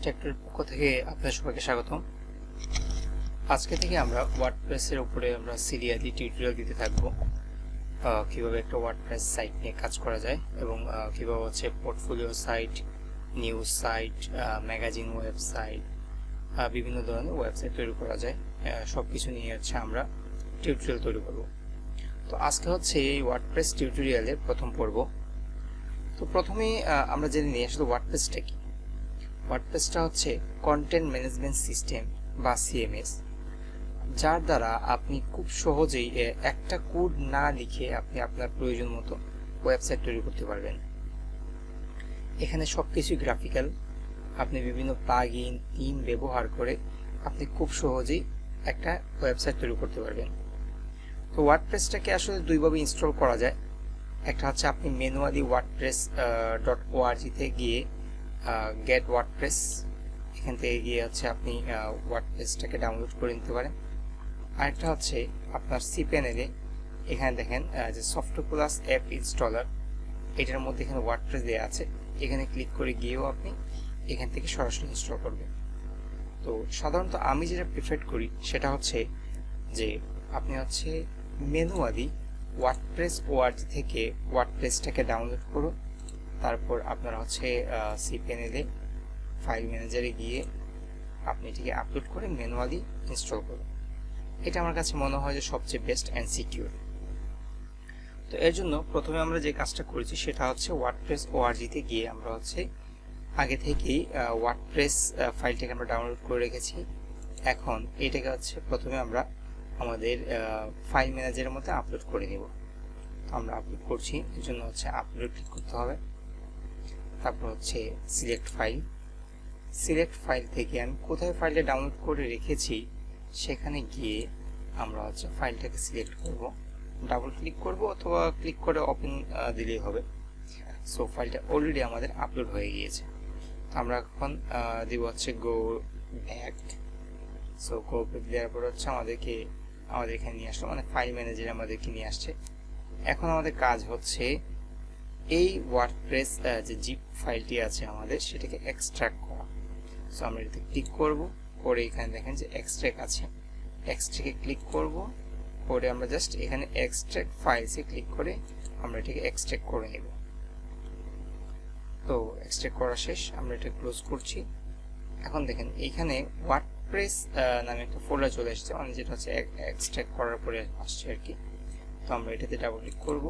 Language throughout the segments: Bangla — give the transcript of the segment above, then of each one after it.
টেক্টরের পক্ষ থেকে আপনাদের সবাইকে স্বাগতম। আজকে থেকে আমরা ওয়ার্ডপ্রেসের উপরে আমরা সিরিয়ালি টিউটোরিয়াল দিতে থাকবো। কিভাবে একটা ওয়ার্ডপ্রেস সাইট নিয়ে কাজ করা যায় এবং কিভাবে হচ্ছে portfolio site, news site, magazine website, বিভিন্ন ধরনের ওয়েবসাইট তৈরি করা যায়, সব কিছু নিয়ে হচ্ছে আমরা টিউটোরিয়াল তৈরি করব। তো আজকে হচ্ছে এই ওয়ার্ডপ্রেস টিউটোরিয়ালের প্রথম পর্ব। তো প্রথমেই আমরা জেনে নিই আসলে ওয়ার্ডপ্রেসটা কি। ওয়ার্ডপ্রেসটা হচ্ছে কন্টেন্ট ম্যানেজমেন্ট সিস্টেম বা সিএমএস, যার দ্বারা আপনি খুব সহজেই একটা কোড না লিখে আপনি আপনার প্রয়োজন মতো ওয়েবসাইট তৈরি করতে পারবেন। এখানে সবকিছু গ্রাফিক্যাল। আপনি বিভিন্ন প্লাগইন থিম ব্যবহার করে আপনি খুব সহজেই একটা ওয়েবসাইট তৈরি করতে পারবেন। তো ওয়ার্ডপ্রেসটাকে আসলে দুইভাবে ইনস্টল করা যায়। একটা হচ্ছে আপনি ম্যানুয়ালি wordpress.org তে গিয়ে গেট ওয়ার্ডপ্রেস, এখান থেকে গিয়ে হচ্ছে আপনি ওয়ার্ডপ্রেসটাকে ডাউনলোড করে নিতে পারেন। আরেকটা হচ্ছে আপনার সি প্যানেলে এখানে দেখেন যে সফটওয়্যার প্লাস অ্যাপ ইনস্টলার, এটার মধ্যে এখানে ওয়ার্ডপ্রেস দেওয়া আছে। এখানে ক্লিক করে গিয়েও আপনি এখান থেকে সরাসরি ইনস্টল করবেন। তো সাধারণত আমি যেটা প্রিফার করি সেটা হচ্ছে যে আপনি হচ্ছে ম্যানুয়ালি wordpress.org থেকে ওয়ার্ডপ্রেসটাকে ডাউনলোড করুন। তারপর আপনারা হচ্ছে সি প্যানেলে ফাইল ম্যানেজারে গিয়ে আপনি এটিকে আপলোড করে ম্যানুয়ালি ইনস্টল করুন। এটা আমার কাছে মনে হয় যে সবচেয়ে বেস্ট অ্যান্ড সিকিউর। তো এর জন্য প্রথমে আমরা যে কাজটা করেছি সেটা হচ্ছে wordpress.org তে গিয়ে আমরা হচ্ছে আগে থেকেই ওয়ার্ডপ্রেস ফাইলটাকে আমরা ডাউনলোড করে রেখেছি। এখন এটাকে হচ্ছে প্রথমে আমরা আমাদের ফাইল ম্যানেজারের মধ্যে আপলোড করে নেব। তো আমরা আপলোড করছি, এর জন্য হচ্ছে আপলোড ক্লিক করতে হবে। তারপর হচ্ছে সিলেক্ট ফাইল থেকে আমি কোথায় ফাইলটা ডাউনলোড করে রেখেছি সেখানে গিয়ে আমরা হচ্ছে ফাইলটাকে সিলেক্ট করব, ডাবল ক্লিক করব অথবা ক্লিক করে ওপেন দিলেই হবে। সো ফাইলটা অলরেডি আমাদের আপলোড হয়ে গিয়েছে। আমরা এখন দিব হচ্ছে go back. So go back দেওয়ার পর হচ্ছে আমাদের এখানে নিয়ে আসলো, মানে ফাইল ম্যানেজারে আমাদেরকে নিয়ে আসছে। এখন আমাদের কাজ হচ্ছে এই ওয়ার্ডপ্রেস যে জিপ ফাইলটি আছে আমাদের সেটাকে এক্সট্রাক্ট করা। সো আমরা এটাতে ক্লিক করব, করে এখানে দেখেন যে এক্সট্রাক্ট আছে, এক্সট্রাক্টে ক্লিক করব, করে আমরা জাস্ট এখানে এক্সট্রাক্ট ফাইলসে ক্লিক করে আমরা এটাকে এক্সট্রাক্ট করে নেব। তো এক্সট্রাক্ট করা শেষ, আমরা এটা ক্লোজ করছি। এখন দেখেন এইখানে ওয়ার্ডপ্রেস নামে একটা ফোল্ডার চলে এসেছে, মানে যেটা হচ্ছে এক্সট্রাক্ট করার পরে আসছে আর কি। তো আমরা এটাতে ডাবল ক্লিক করব।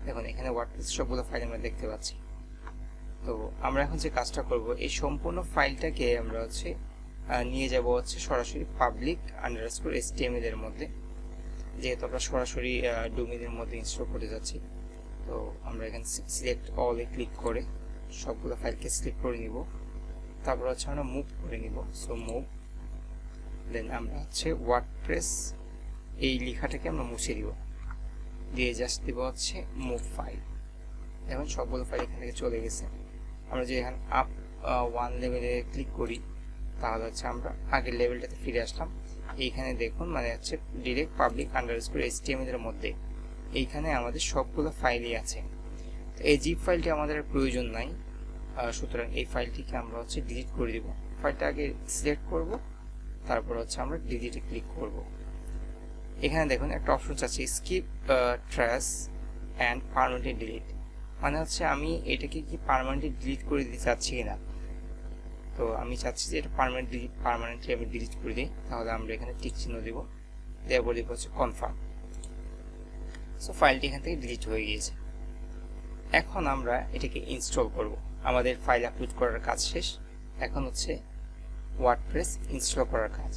দেখুন এখানে ওয়ার্ডপ্রেস সবগুলো ফাইল আমরা দেখতে পাচ্ছি। তো আমরা এখন যে কাজটা করব, এই সম্পূর্ণ ফাইলটাকে আমরা হচ্ছে নিয়ে যাব হচ্ছে সরাসরি public_html এর মধ্যে, যেহেতু আমরা সরাসরি ডোমেইনের মধ্যে ইনস্টল করতে যাচ্ছি। তো আমরা এখানে সিলেক্ট অল এ ক্লিক করে সবগুলো ফাইলকে সিলেক্ট করে নিব। তারপর হচ্ছে আমরা মুভ করে নিব। সো মুভ, দেন আমরা হচ্ছে ওয়ার্ডপ্রেস এই লেখাটাকে আমরা মুছে দিব, দিয়ে জাস্ট দিব হচ্ছে মুভ ফাইল। এখন সবগুলো ফাইল এখান থেকে চলে গেছে। আমরা যে এখানে আপ ওয়ান লেভেলে ক্লিক করি তাহলে হচ্ছে আমরা আগের লেভেলটাতে ফিরে আসলাম। এইখানে দেখুন মানে হচ্ছে ডিরেক্ট public_html এর মধ্যে এইখানে আমাদের সবগুলো ফাইলই আছে। তো এই জিপ ফাইলটি আমাদের প্রয়োজন নাই, সুতরাং এই ফাইলটিকে আমরা হচ্ছে ডিলিট করে দিব। ফাইলটা আগে সিলেক্ট করব, তারপর হচ্ছে আমরা ডিলিটে ক্লিক করব। এখানে দেখুন একটা অপশন আছে skip trace and permanently delete, মানে হচ্ছে আমি এটাকে কি পার্মানেন্টলি ডিলিট করে দিতে চাচ্ছি কিনা। তো আমি চাচ্ছি যে এটা পার্মানেন্টলি আমি ডিলিট করে দিই। তাহলে আমরা এখানে টিক চিহ্ন দেব, দেওয়ার পর দিব হচ্ছে কনফার্ম। সো ফাইলটি এখান থেকে ডিলিট হয়ে গিয়েছে। এখন আমরা এটাকে ইনস্টল করব। আমাদের ফাইল আপলোড করার কাজ শেষ, এখন হচ্ছে ওয়ার্ডপ্রেস ইনস্টল করার কাজ।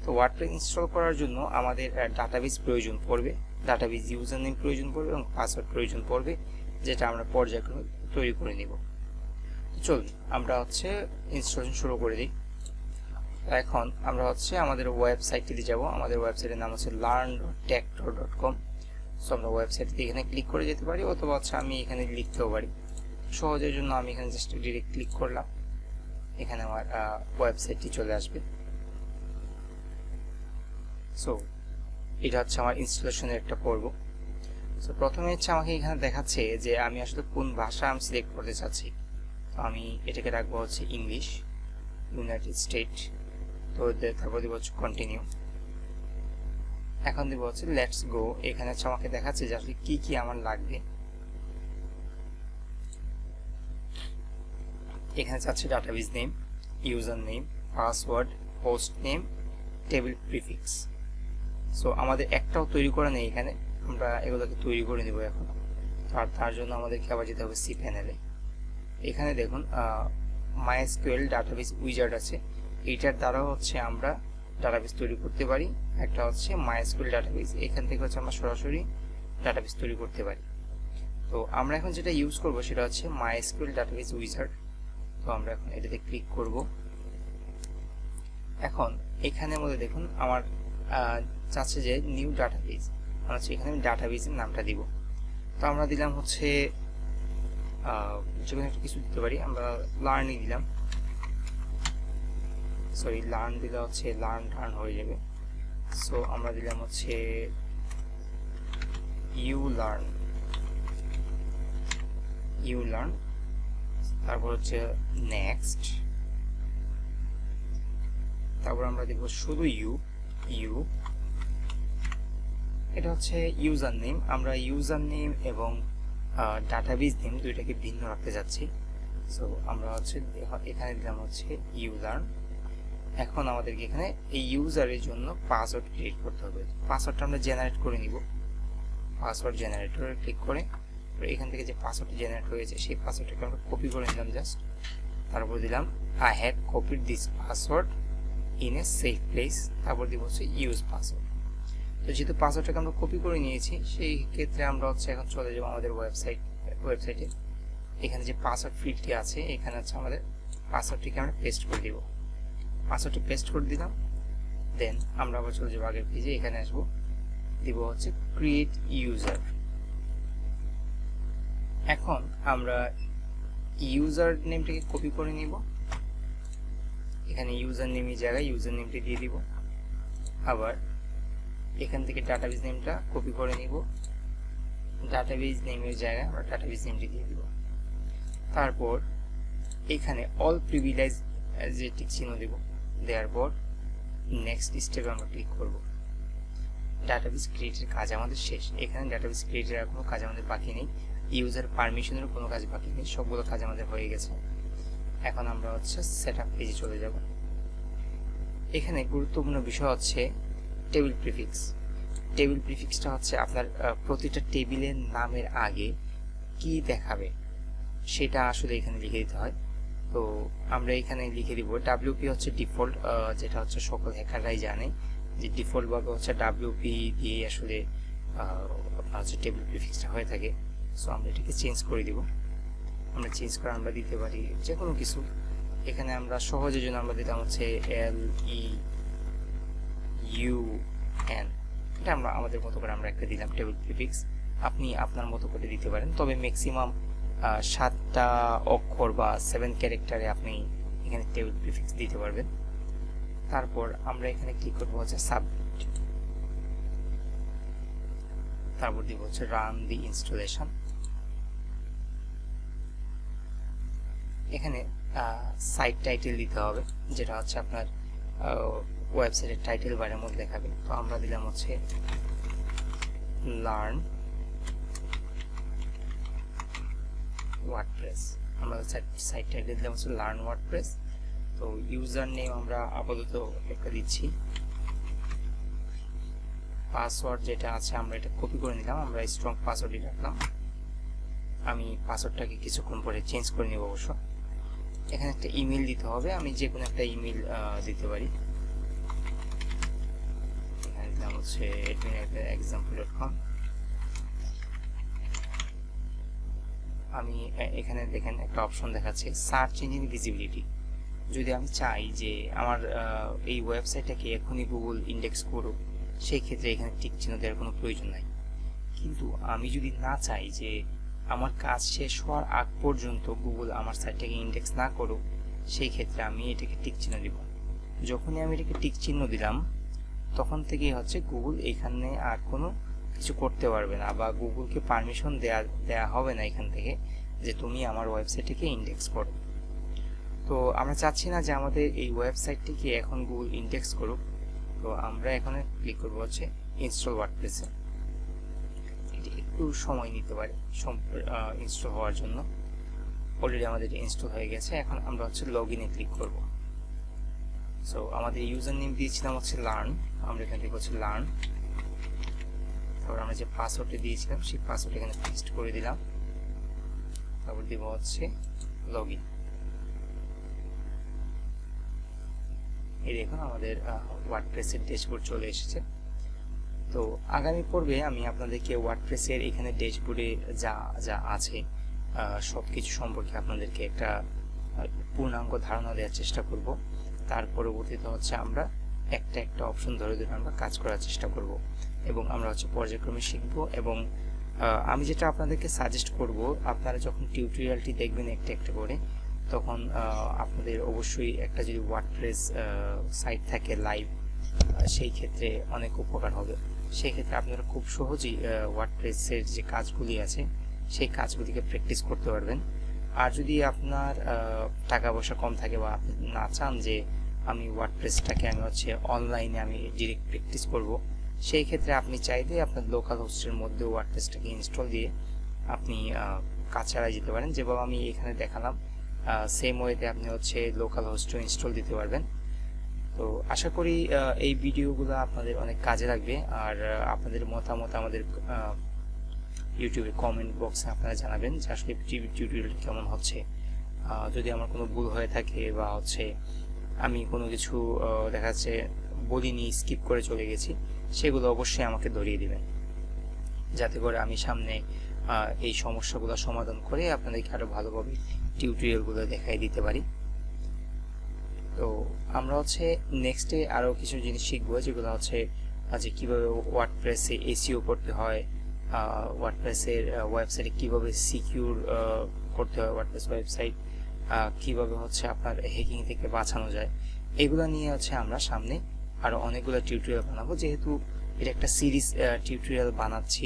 তো ওয়ার্ডপ্রেস ইনস্টল করার জন্য আমাদের ডাটাবেস প্রয়োজন পড়বে, ডাটাবেস ইউজার নেম প্রয়োজন পড়বে এবং পাসওয়ার্ড প্রয়োজন পড়বে, যেটা আমরা পর্যায়ক্রমে তৈরি করে নেব। চলুন আমরা হচ্ছে ইনস্টলেশন শুরু করে দিই। এখন আমরা হচ্ছে আমাদের ওয়েবসাইটটিতে যাব। আমাদের ওয়েবসাইটের নাম হচ্ছে learn.tektor.com। সো আমরা ওয়েবসাইটে এখানে ক্লিক করে যেতে পারি, অথবা হচ্ছে আমি এখানে লিখতেও পারি। সহজের জন্য আমি এখানে জাস্ট ডিরেক্ট ক্লিক করলাম, এখানে আমার ওয়েবসাইটটি চলে আসবে। সো এটা হচ্ছে আমার ইনস্টলেশনের একটা পর্ব। সো প্রথমে হচ্ছে আমাকে এখানে দেখাচ্ছে যে আমি আসলে কোন ভাষা আমি সিলেক্ট করতে চাচ্ছি। তো আমি এটাকে রাখবো হচ্ছে ইংলিশ। United state. তো তারপর দিব হচ্ছে কন্টিনিউ। এখন দিব হচ্ছে লেটস গো। এখানে হচ্ছে আমাকে দেখাচ্ছে যে আসলে কি কি আমার লাগবে। এখানে চাচ্ছে database name, user name, password, host name, table prefix. So আমাদের একটাও তৈরি করা নেই এখানে, আমরা এগুলোকে তৈরি করে নেব এখন। আর তার জন্য আমাদেরকে আবার যেতে হবে সি প্যানেলে। এখানে দেখুন মাইএসকিউএল ডাটাবেস উইজার্ড আছে, এইটার দ্বারাও হচ্ছে আমরা ডাটাবেস তৈরি করতে পারি। একটা হচ্ছে মাইএসকিউএল ডাটাবেস, এখান থেকে হচ্ছে আমরা সরাসরি ডাটাবেস তৈরি করতে পারি। তো আমরা এখন যেটা ইউজ করব সেটা হচ্ছে মাইএসকিউএল ডাটাবেস উইজার্ড। তো আমরা এখন এটাতে ক্লিক করব। এখন এখানের মধ্যে দেখুন আমার চাচ্ছে যে নিউ ডাটাবেস, মানে হচ্ছে এখানে আমি ডাটাবেসের নামটা দিব। তো আমরা দিলাম হচ্ছে যেখানে একটা কিছু দিতে পারি, আমরা লার্নই দিলাম, সরি লার্ন দিলে হচ্ছে লার্ন হয়ে যাবে। সো আমরা দিলাম হচ্ছে ইউ লার্ন, তারপর হচ্ছে নেক্সট, তারপর আমরা দেব শুধু ইউ। এটা হচ্ছে ইউজার নেম, আমরা ইউজার নেম এবং ডাটাবেস নেম দুইটাকে ভিন্ন রাখতে যাচ্ছি। সো আমরা হচ্ছে এখানে দিলাম হচ্ছে ইউজার। এখন আমাদেরকে এখানে এই ইউজারের জন্য পাসওয়ার্ড ক্রিয়েট করতে হবে। পাসওয়ার্ডটা আমরা জেনারেট করে নিব। পাসওয়ার্ড জেনারেটরে ক্লিক করে এখান থেকে যে পাসওয়ার্ডটা জেনারেট হয়েছে সেই পাসওয়ার্ডটাকে আমরা কপি করে নিলাম জাস্ট। তারপর দিলাম I have copied this password in a safe place. তারপর দিব হচ্ছে ইউজ পাসওয়ার্ড। তো যেহেতু পাসওয়ার্ডটাকে আমরা কপি করে নিয়েছি, সেই ক্ষেত্রে আমরা হচ্ছে এখন চলে যাবো আমাদের ওয়েবসাইটে। এখানে যে পাসওয়ার্ড ফিল্ডটি আছে, এখানে হচ্ছে আমাদের পাসওয়ার্ডটিকে আমরা পেস্ট করে দিব। পাসওয়ার্ডটি পেস্ট করে দিলাম, দেন আমরা আবার চলে যাবো আগের পেজে। এখানে আসবো, দিব হচ্ছে ক্রিয়েট ইউজার। এখন আমরা ইউজার নেমটাকে কপি করে নিব। এখানে ইউজার নেমের জায়গায় ইউজার নেমটি দিয়ে দিব। আবার এখান থেকে ডাটাবেস নেমটা কপি করে নিব, ডাটাবেস নেমের জায়গায় আমরা ডাটাবেস নেমটি দিয়ে দিব। তারপর এখানে অল প্রিভিলেজ যে টিক চিহ্ন দেব, দেওয়ার পর নেক্সট স্টেপে আমরা ক্লিক করব। ডাটাবেস ক্রিয়েটের কাজ আমাদের শেষ। এখানে ডাটাবেস ক্রিয়েটের আর কোনো কাজ আমাদের বাকি নেই, ইউজার পারমিশনের কোনো কাজ বাকি নেই, সবগুলো কাজ আমাদের হয়ে গেছে। এখন আমরা হচ্ছে সেটআপ পেজে চলে যাব। এখানে গুরুত্বপূর্ণ বিষয় হচ্ছে টেবিল প্রিফিক্স। টেবিল প্রিফিক্সটা হচ্ছে আপনার প্রতিটা টেবিলের নামের আগে কি দেখাবে সেটা আসলে এখানে লিখে দিতে হয়। তো আমরা এখানে লিখে দিব ডাব্লিউপি হচ্ছে ডিফল্ট, যেটা হচ্ছে সকল হ্যাকাররাই জানে যে ডিফল্ট ভাবে হচ্ছে ডাব্লিউপি দিয়ে আসলে আপনার হচ্ছে টেবিল প্রিফিক্সটা হয়ে থাকে। সো আমরা এটাকে চেঞ্জ করে দিব। আমরা চেঞ্জ করে আমরা দিতে পারি যে কোনো কিছু। এখানে আমরা সহজের জন্য আমরা দিতাম হচ্ছে LEUN, এটা আমরা আমাদের মতো করে আমরা একটা দিলাম টেবিল প্রিফিক্স। আপনি আপনার মতো করে দিতে পারেন, তবে ম্যাক্সিমাম 7টা অক্ষর বা 7 ক্যারেক্টারে আপনি এখানে টেবিল প্রিফিক্স দিতে পারবেন। তারপর আমরা এখানে ক্লিক করবো হচ্ছে সাবমিট। তারপর দিব হচ্ছে রান দি ইনস্টলেশন। এখানে সাইট টাইটেল দিতে হবে, যেটা হচ্ছে আপনার ওয়েবসাইটের টাইটেল বারের মধ্যে দেখাবে। তো আমরা দিলাম হচ্ছে লার্ন ওয়ার্ডপ্রেস। আমরা সাইট টাইটেল দিলাম হচ্ছে লার্ন ওয়ার্ডপ্রেস। তো ইউজার নেম আমরা আপাতত একটা দিচ্ছি। পাসওয়ার্ড যেটা আছে আমরা এটা কপি করে নিলাম, আমরা স্ট্রং পাসওয়ার্ডই রাখলাম। আমি পাসওয়ার্ডটাকে কিছুক্ষণ পরে চেঞ্জ করে নিব অবশ্য। এখানে একটা ইমেল দিতে হবে, আমি যে কোনো একটা ইমেল দিতে পারি। এখানে দিলাম হচ্ছে admin@example.com। আমি এখানে দেখেন একটা অপশন দেখাচ্ছে সার্চ ইঞ্জিন ভিজিবিলিটি। যদি আমি চাই যে আমার এই ওয়েবসাইটটাকে এখনই গুগল ইন্ডেক্স করুক, সেই ক্ষেত্রে এখানে টিক চিহ্ন দেওয়ার কোনো প্রয়োজন নাই। কিন্তু আমি যদি না চাই যে আমার কাজ শেষ হওয়ার আগ পর্যন্ত গুগল আমার সাইটটাকে ইন্ডেক্স না করুক, সেই ক্ষেত্রে আমি এটাকে টিক চিহ্ন দিব। যখনই আমি এটাকে টিক চিহ্ন দিলাম, তখন থেকেই হচ্ছে গুগল এখানে আর কোনো কিছু করতে পারবে না, বা গুগলকে পারমিশন দেয়া হবে না এখান থেকে যে তুমি আমার ওয়েবসাইটটাকে ইন্ডেক্স করো। তো আমরা চাচ্ছি না যে আমাদের এই ওয়েবসাইটটিকে এখন গুগল ইন্ডেক্স করুক। তো আমরা এখানে ক্লিক করব হচ্ছে ইনস্টল ওয়ার্ডপ্রেসে। এটি একটু সময় নিতে পারে ইনস্টল হওয়ার জন্য। অলরেডি আমাদের ইনস্টল হয়ে গেছে। এখন আমরা হচ্ছে লগ ইনে ক্লিক করব। সো আমাদের ইউজার নেম দিয়েছিলাম হচ্ছে লার্ন, আমরা এখান থেকে হচ্ছে লার্ন। তারপর আমরা যে পাসওয়ার্ডটি দিয়েছিলাম সেই পাসওয়ার্ড এখানে পেস্ট করে দিলাম। তারপর দিব হচ্ছে লগ ইন। এই দেখুন আমাদের ওয়ার্ডপ্রেসের ড্যাশবোর্ড চলে এসেছে। তো আগামী পর্বে আমি আপনাদেরকে ওয়ার্ডপ্রেসের এখানে ড্যাশবোর্ডে যা যা আছে সব কিছু সম্পর্কে আপনাদেরকে একটা পূর্ণাঙ্গ ধারণা দেওয়ার চেষ্টা করব। তার পরবর্তীতে হচ্ছে আমরা একটা একটা অপশন ধরে ধরে আমরা কাজ করার চেষ্টা করব এবং আমরা হচ্ছে পর্যায়ক্রমে শিখব। এবং আমি যেটা আপনাদেরকে সাজেস্ট করব, আপনারা যখন টিউটোরিয়ালটি দেখবেন একটা একটা করে, তখন আপনাদের অবশ্যই একটা যদি ওয়ার্ডপ্রেস সাইট থাকে লাইভ, সেই ক্ষেত্রে অনেক উপকার হবে। সেই ক্ষেত্রে আপনারা খুব সহজেই ওয়ার্ডপ্রেসের যে কাজগুলি আছে সেই কাজগুলিকে প্র্যাকটিস করতে পারবেন। আর যদি আপনার টাকা পয়সা কম থাকে বা আপনি না চান যে আমি ওয়ার্ডপ্রেসটাকে আমি হচ্ছে অনলাইনে আমি ডিরেক্ট প্র্যাকটিস করব, সেই ক্ষেত্রে আপনি চাইলে আপনার লোকাল হোস্টের মধ্যে ওয়ার্ডপ্রেসটাকে ইনস্টল দিয়ে আপনি কাজ চালিয়ে যেতে পারেন। যেভাবে আমি এখানে দেখালাম সেম ওয়েতে আপনি হচ্ছে লোকাল হোস্টও ইনস্টল দিতে পারবেন। তো আশা করি এই ভিডিওগুলো আপনাদের অনেক কাজে লাগবে। আর আপনাদের মতামত আমাদের ইউটিউবে কমেন্ট বক্সে আপনারা জানাবেন যে আসলে টিউটোরিয়ালটি কেমন হচ্ছে। যদি আমার কোনো ভুল হয়ে থাকে বা হচ্ছে আমি কোনো কিছু দেখা যাচ্ছে বলিনি, স্কিপ করে চলে গেছি, সেগুলো অবশ্যই আমাকে ধরিয়ে দিবেন, যাতে করে আমি সামনে এই সমস্যাগুলো সমাধান করে আপনাদেরকে আরো ভালোভাবে টিউটোরিয়ালগুলো দেখাই দিতে পারি। তো আমরা হচ্ছে নেক্সটে আরো কিছু জিনিস শিখবো, যেগুলো হচ্ছে যে কিভাবে ওয়ার্ডপ্রেসে এসইও করতে হয়, ওয়ার্ডপ্রেসের ওয়েবসাইটে কিভাবে সিকিউর করতে হয়, ওয়ার্ডপ্রেস ওয়েবসাইট কিভাবে হচ্ছে আপনার হ্যাকিং থেকে বাঁচানো যায়, এগুলো নিয়ে হচ্ছে আমরা সামনে আরো অনেকগুলো টিউটোরিয়াল বানাবো। যেহেতু এটা একটা সিরিজ টিউটোরিয়াল বানাচ্ছি,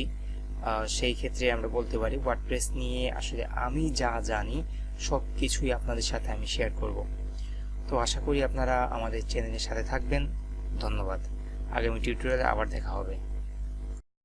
সেই ক্ষেত্রে আমরা বলতে পারি ওয়ার্ডপ্রেস নিয়ে আসলে আমি যা জানি সব কিছুই আপনাদের সাথে আমি শেয়ার করব। তো আশা করি আপনারা আমাদের চ্যানেলের সাথে থাকবেন। ধন্যবাদ। আগামী টিউটোরিয়ালে আবার দেখা হবে।